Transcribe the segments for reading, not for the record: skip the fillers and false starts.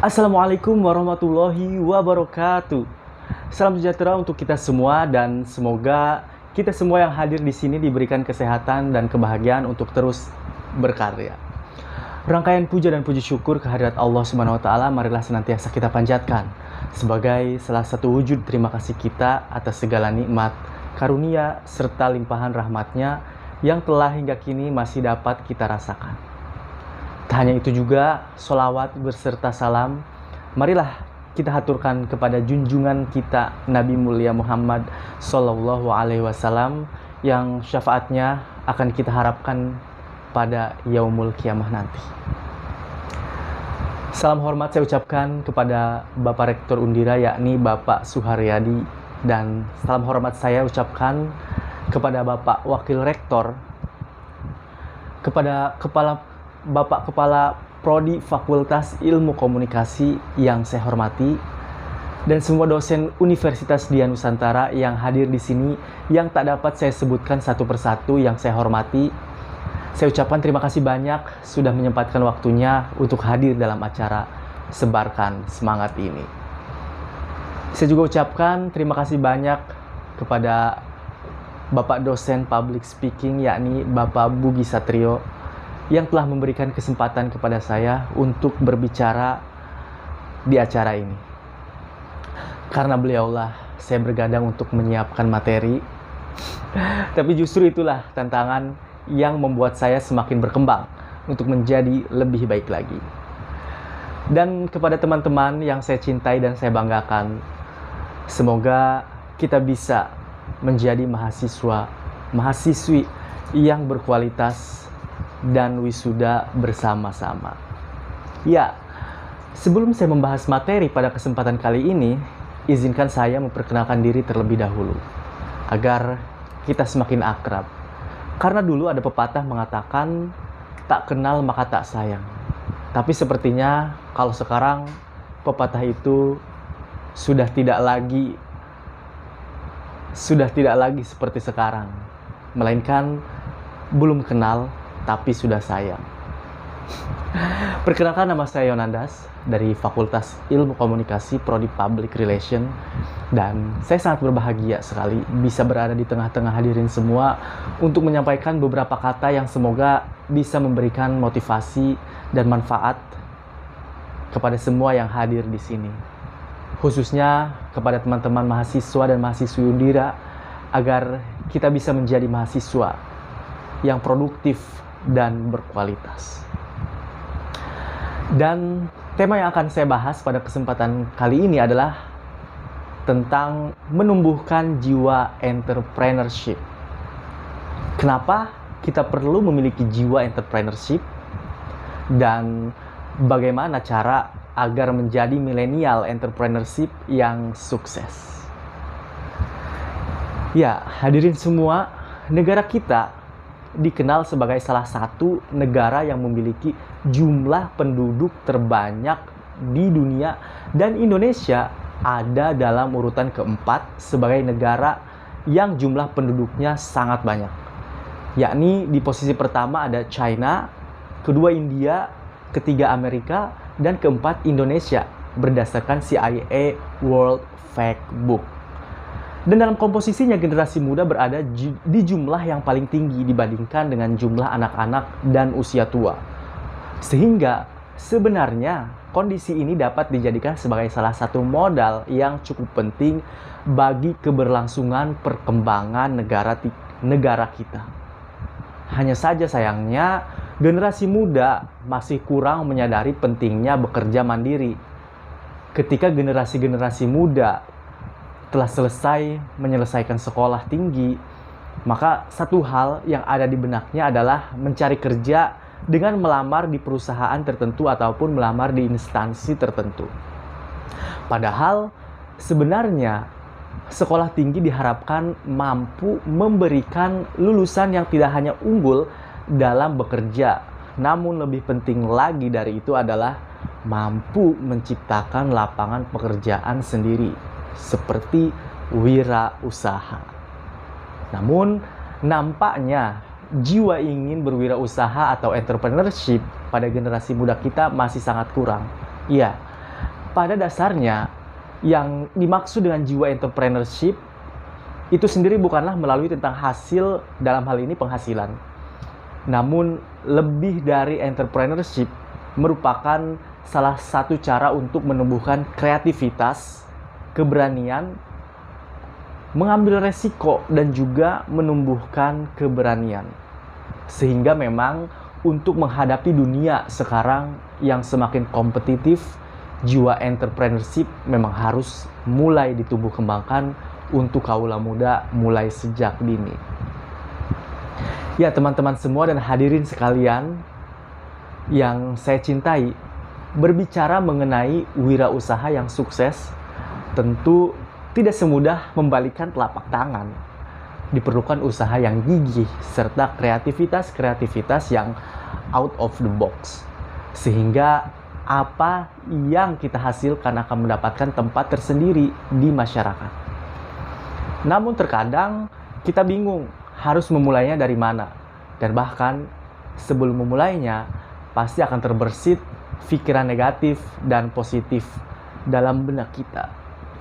Assalamualaikum warahmatullahi wabarakatuh. Salam sejahtera untuk kita semua dan semoga kita semua yang hadir di sini diberikan kesehatan dan kebahagiaan untuk terus berkarya. Rangkaian puja dan puji syukur kehadirat Allah Subhanahu wa taala marilah senantiasa kita panjatkan sebagai salah satu wujud terima kasih kita atas segala nikmat, karunia serta limpahan rahmatnya yang telah hingga kini masih dapat kita rasakan. Tak hanya itu juga, sholawat berserta salam, marilah kita haturkan kepada junjungan kita Nabi mulia Muhammad Sallallahu Alaihi Wasallam yang syafaatnya akan kita harapkan pada yaumul kiamah nanti. Salam hormat saya ucapkan kepada Bapak Rektor Undira yakni Bapak Suharyadi, dan salam hormat saya ucapkan kepada Bapak Wakil Rektor, kepada Bapak Kepala Prodi Fakultas Ilmu Komunikasi yang saya hormati, dan semua dosen Universitas Dian Nusantara yang hadir di sini yang tak dapat saya sebutkan satu persatu yang saya hormati. Saya ucapkan terima kasih banyak sudah menyempatkan waktunya untuk hadir dalam acara Sebarkan Semangat ini. Saya juga ucapkan terima kasih banyak kepada Bapak dosen Public Speaking yakni Bapak Bugi Satrio yang telah memberikan kesempatan kepada saya untuk berbicara di acara ini. Karena beliaulah saya bergadang untuk menyiapkan materi. Tapi justru itulah tantangan yang membuat saya semakin berkembang untuk menjadi lebih baik lagi. Dan kepada teman-teman yang saya cintai dan saya banggakan, semoga kita bisa menjadi mahasiswi yang berkualitas dan wisuda bersama-sama. Ya, sebelum saya membahas materi pada kesempatan kali ini, izinkan saya memperkenalkan diri terlebih dahulu, agar kita semakin akrab. Karena dulu ada pepatah mengatakan, tak kenal maka tak sayang. Tapi sepertinya kalau sekarang pepatah itu sudah tidak lagi seperti sekarang, melainkan belum kenal tapi sudah sayang. Perkenalkan, nama saya Yonandas dari Fakultas Ilmu Komunikasi Prodi Public Relation, dan saya sangat berbahagia sekali bisa berada di tengah-tengah hadirin semua untuk menyampaikan beberapa kata yang semoga bisa memberikan motivasi dan manfaat kepada semua yang hadir di sini, khususnya kepada teman-teman mahasiswa dan mahasiswi Undira, agar kita bisa menjadi mahasiswa yang produktif dan berkualitas. Dan tema yang akan saya bahas pada kesempatan kali ini adalah tentang menumbuhkan jiwa entrepreneurship. Kenapa kita perlu memiliki jiwa entrepreneurship dan bagaimana cara agar menjadi milenial entrepreneurship yang sukses? Ya, hadirin semua, negara kita dikenal sebagai salah satu negara yang memiliki jumlah penduduk terbanyak di dunia, dan Indonesia ada dalam urutan keempat sebagai negara yang jumlah penduduknya sangat banyak. Yakni di posisi pertama ada China, kedua India, ketiga Amerika, dan keempat Indonesia berdasarkan CIA World Factbook. Dan dalam komposisinya generasi muda berada di jumlah yang paling tinggi dibandingkan dengan jumlah anak-anak dan usia tua. Sehingga sebenarnya kondisi ini dapat dijadikan sebagai salah satu modal yang cukup penting bagi keberlangsungan perkembangan negara kita. Hanya saja sayangnya generasi muda masih kurang menyadari pentingnya bekerja mandiri. Ketika generasi muda telah selesai menyelesaikan sekolah tinggi, maka satu hal yang ada di benaknya adalah mencari kerja dengan melamar di perusahaan tertentu ataupun melamar di instansi tertentu. Padahal sebenarnya sekolah tinggi diharapkan mampu memberikan lulusan yang tidak hanya unggul dalam bekerja, namun lebih penting lagi dari itu adalah mampu menciptakan lapangan pekerjaan sendiri, seperti wirausaha. Namun, nampaknya jiwa ingin berwirausaha atau entrepreneurship pada generasi muda kita masih sangat kurang. Iya, Pada dasarnya, yang dimaksud dengan jiwa entrepreneurship itu sendiri bukanlah melalui tentang hasil, dalam hal ini penghasilan. Namun, lebih dari entrepreneurship merupakan salah satu cara untuk menumbuhkan kreativitas, keberanian, mengambil resiko, dan juga menumbuhkan keberanian. Sehingga memang untuk menghadapi dunia sekarang yang semakin kompetitif, jiwa entrepreneurship memang harus mulai ditumbuh kembangkan untuk kaula muda mulai sejak dini. Ya teman-teman semua dan hadirin sekalian yang saya cintai, berbicara mengenai wirausaha yang sukses tentu tidak semudah membalikan telapak tangan. Diperlukan usaha yang gigih serta kreativitas yang out of the box. Sehingga apa yang kita hasilkan akan mendapatkan tempat tersendiri di masyarakat. Namun terkadang kita bingung harus memulainya dari mana. Dan bahkan sebelum memulainya pasti akan terbersit pikiran negatif dan positif dalam benak kita.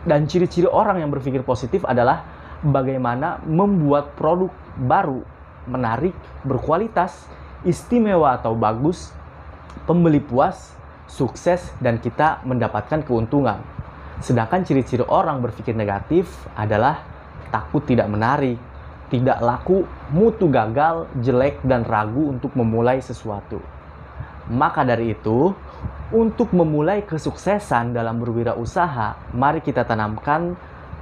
Dan ciri-ciri orang yang berpikir positif adalah bagaimana membuat produk baru, menarik, berkualitas, istimewa atau bagus, pembeli puas, sukses, dan kita mendapatkan keuntungan. Sedangkan ciri-ciri orang berpikir negatif adalah takut tidak menarik, tidak laku, mutu gagal, jelek, dan ragu untuk memulai sesuatu. Maka dari itu, untuk memulai kesuksesan dalam berwirausaha, mari kita tanamkan,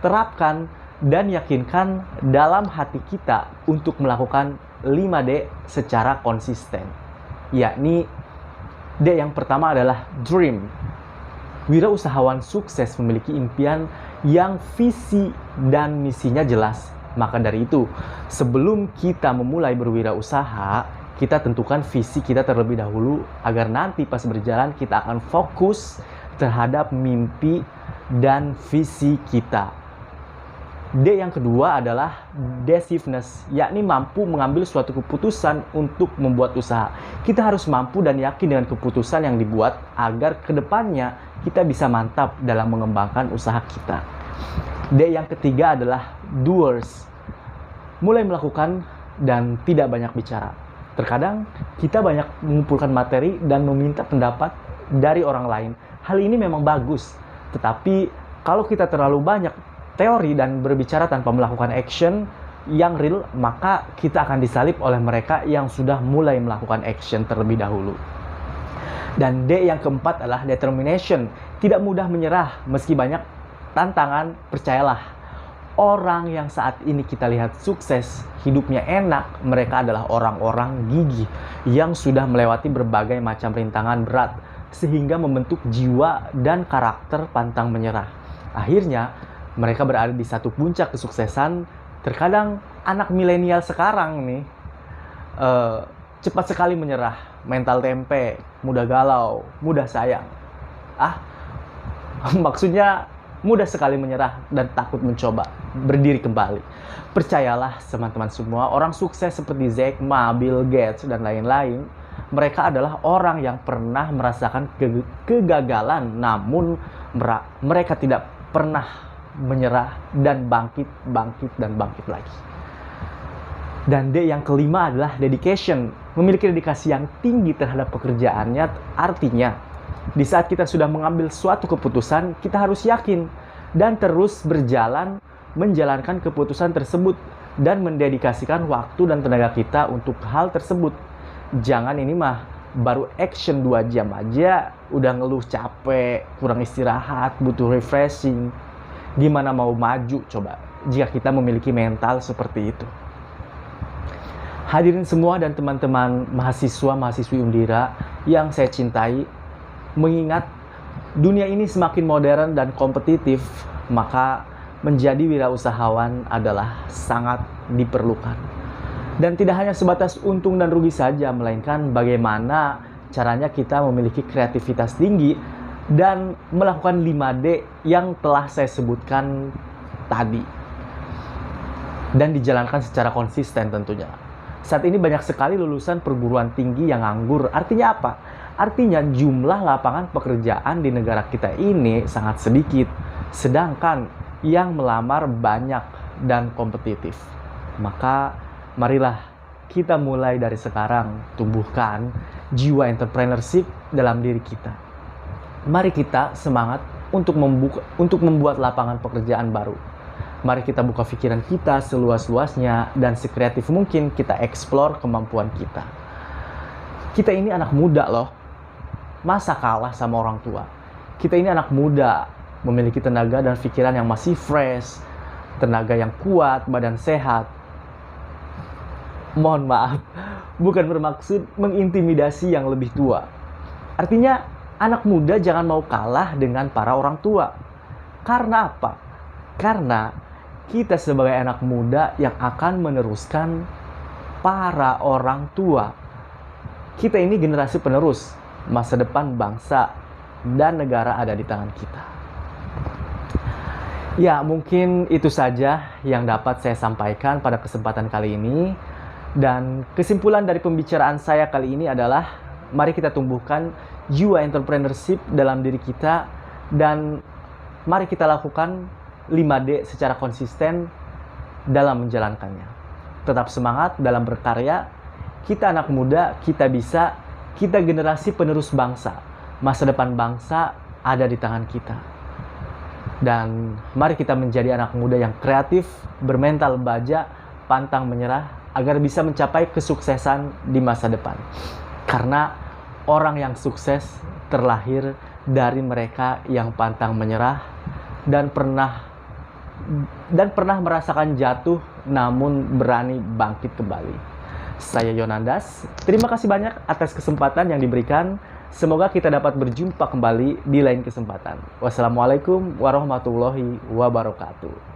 terapkan, dan yakinkan dalam hati kita untuk melakukan 5D secara konsisten. Yakni, D yang pertama adalah dream. Wirausahawan sukses memiliki impian yang visi dan misinya jelas. Maka dari itu, sebelum kita memulai berwirausaha, kita tentukan visi kita terlebih dahulu agar nanti pas berjalan kita akan fokus terhadap mimpi dan visi kita. D yang kedua adalah decisiveness, yakni mampu mengambil suatu keputusan untuk membuat usaha. Kita harus mampu dan yakin dengan keputusan yang dibuat agar kedepannya kita bisa mantap dalam mengembangkan usaha kita. D yang ketiga adalah doers, mulai melakukan dan tidak banyak bicara. Terkadang kita banyak mengumpulkan materi dan meminta pendapat dari orang lain. Hal ini memang bagus, tetapi kalau kita terlalu banyak teori dan berbicara tanpa melakukan action yang real, maka kita akan disalib oleh mereka yang sudah mulai melakukan action terlebih dahulu. Dan D yang keempat adalah determination, tidak mudah menyerah meski banyak tantangan. Percayalah, orang yang saat ini kita lihat sukses, hidupnya enak, mereka adalah orang-orang gigih yang sudah melewati berbagai macam rintangan berat sehingga membentuk jiwa dan karakter pantang menyerah. Akhirnya mereka berada di satu puncak kesuksesan. Terkadang anak milenial sekarang nih cepat sekali menyerah, mental tempe, mudah galau, mudah sayang. Maksudnya mudah sekali menyerah dan takut mencoba berdiri kembali. Percayalah teman-teman semua, orang sukses seperti Jack Ma, Bill Gates, dan lain-lain, mereka adalah orang yang pernah merasakan kegagalan, namun mereka tidak pernah menyerah dan bangkit lagi. Dan D yang kelima adalah dedication, memiliki dedikasi yang tinggi terhadap pekerjaannya. Artinya, di saat kita sudah mengambil suatu keputusan, kita harus yakin dan terus berjalan menjalankan keputusan tersebut dan mendedikasikan waktu dan tenaga kita untuk hal tersebut. Jangan ini mah baru action 2 jam aja udah ngeluh capek, kurang istirahat, butuh refreshing. Gimana mau maju coba jika kita memiliki mental seperti itu. Hadirin semua dan teman-teman mahasiswa-mahasiswi Undira yang saya cintai, mengingat dunia ini semakin modern dan kompetitif, maka menjadi wirausahawan adalah sangat diperlukan. Dan tidak hanya sebatas untung dan rugi saja, melainkan bagaimana caranya kita memiliki kreativitas tinggi dan melakukan 5D yang telah saya sebutkan tadi. Dan dijalankan secara konsisten tentunya. Saat ini banyak sekali lulusan perguruan tinggi yang nganggur. Artinya apa? Artinya jumlah lapangan pekerjaan di negara kita ini sangat sedikit, sedangkan yang melamar banyak dan kompetitif. Maka marilah kita mulai dari sekarang tumbuhkan jiwa entrepreneurship dalam diri kita. Mari kita semangat untuk membuat lapangan pekerjaan baru. Mari kita buka pikiran kita seluas-luasnya dan sekreatif mungkin kita eksplor kemampuan kita. Kita ini anak muda loh. Masa kalah sama orang tua? Kita ini anak muda, memiliki tenaga dan pikiran yang masih fresh, tenaga yang kuat, badan sehat. Mohon maaf, bukan bermaksud mengintimidasi yang lebih tua. Artinya, anak muda jangan mau kalah dengan para orang tua. Karena apa? Karena kita sebagai anak muda yang akan meneruskan para orang tua. Kita ini generasi penerus, masa depan bangsa dan negara ada di tangan kita. Ya, mungkin itu saja yang dapat saya sampaikan pada kesempatan kali ini. Dan kesimpulan dari pembicaraan saya kali ini adalah mari kita tumbuhkan jiwa entrepreneurship dalam diri kita dan mari kita lakukan 5D secara konsisten dalam menjalankannya. Tetap semangat dalam berkarya. Kita anak muda, kita bisa, kita generasi penerus bangsa. Masa depan bangsa ada di tangan kita. Dan mari kita menjadi anak muda yang kreatif, bermental baja, pantang menyerah, agar bisa mencapai kesuksesan di masa depan. Karena orang yang sukses terlahir dari mereka yang pantang menyerah dan pernah merasakan jatuh namun berani bangkit kembali. Saya Yonandas, terima kasih banyak atas kesempatan yang diberikan. Semoga kita dapat berjumpa kembali di lain kesempatan. Wassalamualaikum warahmatullahi wabarakatuh.